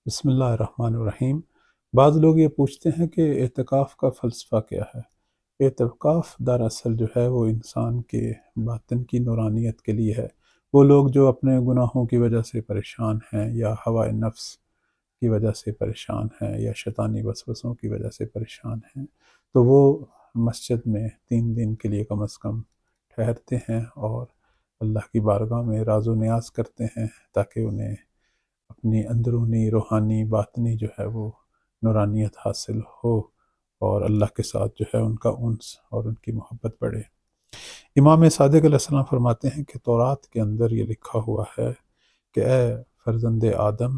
بسم اللہ الرحمن الرحیم۔ بعض لوگ یہ پوچھتے ہیں کہ اعتکاف کا فلسفہ کیا ہے؟ اعتکاف دراصل جو ہے وہ انسان کے باطن کی نورانیت کے لیے ہے۔ وہ لوگ جو اپنے گناہوں کی وجہ سے پریشان ہیں، یا ہوائے نفس کی وجہ سے پریشان ہیں، یا شیطانی وسوسوں کی وجہ سے پریشان ہیں، تو وہ مسجد میں 3 دن کے لیے کم از کم ٹھہرتے ہیں اور اللہ کی بارگاہ میں راز و نیاز کرتے ہیں، تاکہ انہیں اپنی اندرونی روحانی باطنی جو ہے وہ نورانیت حاصل ہو، اور اللہ کے ساتھ جو ہے ان کا انس اور ان کی محبت بڑھے۔ امام صادق علیہ السلام فرماتے ہیں کہ تورات کے اندر یہ لکھا ہوا ہے کہ اے فرزند آدم،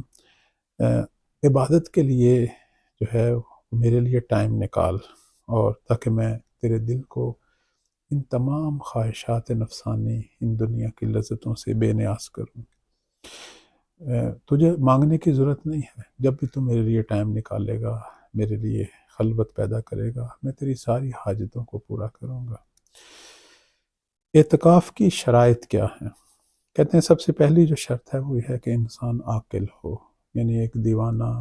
عبادت کے لیے جو ہے میرے لیے ٹائم نکال، اور تاکہ میں تیرے دل کو ان تمام خواہشات نفسانی، ان دنیا کی لذتوں سے بے نیاز کروں۔ تجھے مانگنے کی ضرورت نہیں ہے، جب بھی تو میرے لیے ٹائم نکالے گا، میرے لیے خلوت پیدا کرے گا، میں تیری ساری حاجتوں کو پورا کروں گا۔ اعتکاف کی شرائط کیا ہیں؟ کہتے ہیں سب سے پہلی جو شرط ہے وہ یہ ہے کہ انسان عاقل ہو، یعنی ایک دیوانہ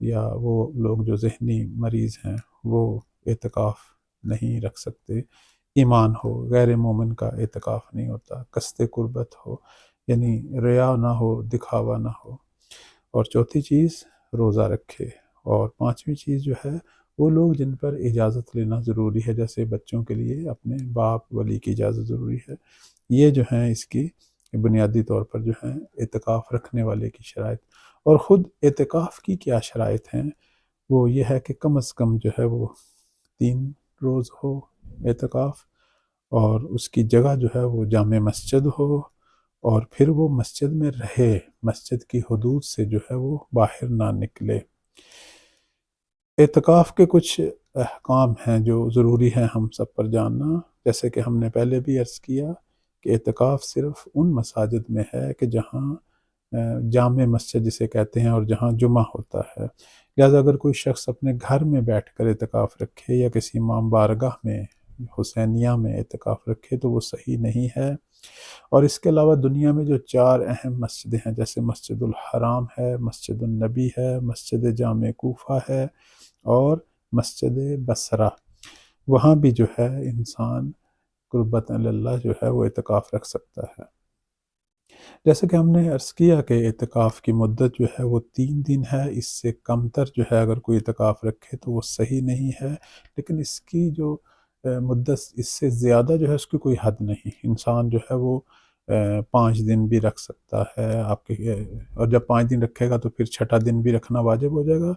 یا وہ لوگ جو ذہنی مریض ہیں وہ اعتکاف نہیں رکھ سکتے۔ ایمان ہو، غیر مومن کا اعتکاف نہیں ہوتا۔ قصد قربت ہو، یعنی ریا نہ ہو، دکھاوا نہ ہو۔ اور چوتھی چیز روزہ رکھے۔ اور پانچویں چیز جو ہے وہ لوگ جن پر اجازت لینا ضروری ہے، جیسے بچوں کے لیے اپنے باپ ولی کی اجازت ضروری ہے۔ یہ جو ہیں اس کی بنیادی طور پر جو ہیں اعتکاف رکھنے والے کی شرائط۔ اور خود اعتکاف کی کیا شرائط ہیں؟ وہ یہ ہے کہ کم از کم جو ہے وہ 3 روز ہو اعتکاف، اور اس کی جگہ جو ہے وہ جامع مسجد ہو، اور پھر وہ مسجد میں رہے، مسجد کی حدود سے جو ہے وہ باہر نہ نکلے۔ اعتکاف کے کچھ احکام ہیں جو ضروری ہیں ہم سب پر جاننا، جیسے کہ ہم نے پہلے بھی عرض کیا کہ اعتکاف صرف ان مساجد میں ہے کہ جہاں جامع مسجد جسے کہتے ہیں اور جہاں جمعہ ہوتا ہے۔ لہذا اگر کوئی شخص اپنے گھر میں بیٹھ کر اعتکاف رکھے یا کسی امام بارگاہ میں حسینیہ میں اعتکاف رکھے تو وہ صحیح نہیں ہے۔ اور اس کے علاوہ دنیا میں جو 4 اہم مسجدیں ہیں، جیسے مسجد الحرام ہے، مسجد النبی ہے، مسجد جامع کوفہ ہے، اور مسجد بصرہ، وہاں بھی جو ہے انسان قربت اللہ جو ہے وہ اعتکاف رکھ سکتا ہے۔ جیسے کہ ہم نے عرض کیا کہ اعتکاف کی مدت جو ہے وہ 3 دن ہے، اس سے کم تر جو ہے اگر کوئی اعتکاف رکھے تو وہ صحیح نہیں ہے، لیکن اس کی جو مدت اس سے زیادہ جو ہے اس کی کوئی حد نہیں۔ انسان جو ہے وہ 5 دن بھی رکھ سکتا ہے آپ کے، اور جب 5 دن رکھے گا تو پھر 6 دن بھی رکھنا واجب ہو جائے گا۔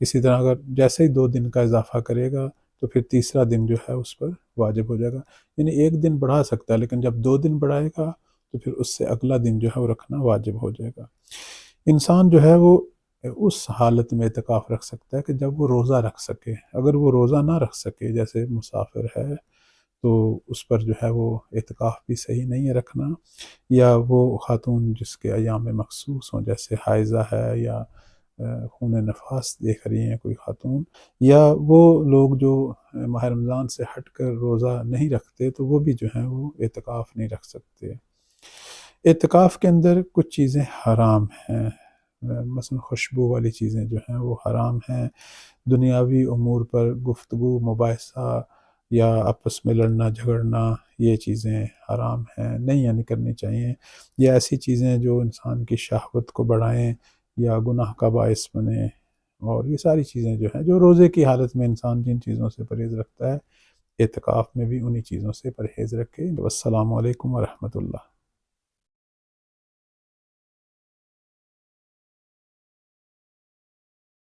اسی طرح اگر جیسے ہی 2 دن کا اضافہ کرے گا تو پھر تیسرا دن جو ہے اس پر واجب ہو جائے گا، یعنی 1 دن بڑھا سکتا ہے، لیکن جب 2 دن بڑھائے گا تو پھر اس سے اگلا دن جو ہے وہ رکھنا واجب ہو جائے گا۔ انسان جو ہے وہ اس حالت میں اعتکاف رکھ سکتا ہے کہ جب وہ روزہ رکھ سکے۔ اگر وہ روزہ نہ رکھ سکے، جیسے مسافر ہے، تو اس پر جو ہے وہ اعتکاف بھی صحیح نہیں ہے رکھنا۔ یا وہ خاتون جس کے ایام مخصوص ہوں، جیسے حائضہ ہے یا خون نفاس دیکھ رہی ہیں کوئی خاتون، یا وہ لوگ جو ماہ رمضان سے ہٹ کر روزہ نہیں رکھتے، تو وہ بھی جو ہیں وہ اعتکاف نہیں رکھ سکتے۔ اعتکاف کے اندر کچھ چیزیں حرام ہیں، مثلا خوشبو والی چیزیں جو ہیں وہ حرام ہیں۔ دنیاوی امور پر گفتگو، مباحثہ یا آپس میں لڑنا جھگڑنا، یہ چیزیں حرام ہیں، نہیں یعنی کرنی چاہیے۔ یا ایسی چیزیں جو انسان کی شہوت کو بڑھائیں یا گناہ کا باعث بنیں، اور یہ ساری چیزیں جو ہیں جو روزے کی حالت میں انسان جن چیزوں سے پرہیز رکھتا ہے، اعتکاف میں بھی انہی چیزوں سے پرہیز رکھے۔ والسلام علیکم ورحمۃ اللہ۔